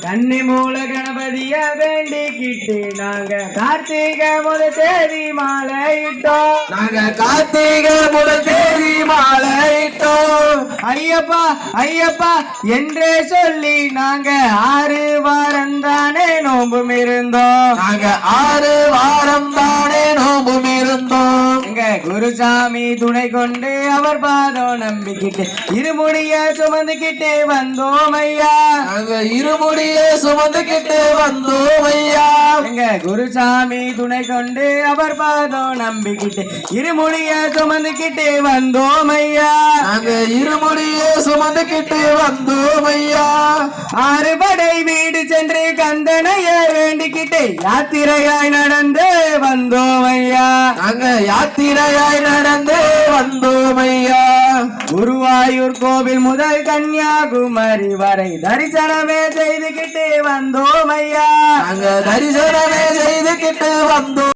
கன்னி மூல கணபதிய வேண்டிக்கிட்டு நாங்க கார்த்திகை முதல் தேதி மாலையிட்டோம். கார்த்திகை முதல் தேதி மாலையிட்டோம். ஐயப்பா ஐயப்பா என்றே சொல்லி நாங்க 6 வாரம் தானே நோம்பும் இருந்தோம். 6 வாரம் தானே நோம்பும் இருந்தோம். எங்க குருசாமி துணை கொண்டு அவர் பாதம் நம்பிக்கிட்டு இருமுடிய சுமந்துக்கிட்டு வந்தோம் ஐயா. இருமுடிய சுமந்துக்கிட்டு வந்தோம் ஐயா. எங்க குருசாமி துணை கொண்டு அவர் பாதம் நம்பிக்கிட்டு இருமுடிய சுமந்துக்கிட்டு வந்தோம் ஐயா. இருமுடிய சுமந்துக்கிட்டு வந்தோம் ஐயா. 6 படை வீடு சென்று கந்தனைய வேண்டிக்கிட்டு யாத்திரையாய் நடந்து வந்தோம் ஐயா. யாத்திரையாய் நடந்து வந்தோம் ஐயா. குருவாயூர் கோவில் முதல் கன்னியாகுமரி வரை தரிசனமே செய்துகிட்டு வந்தோம் ஐயா. தரிசனமே செய்துகிட்டு வந்தோம்.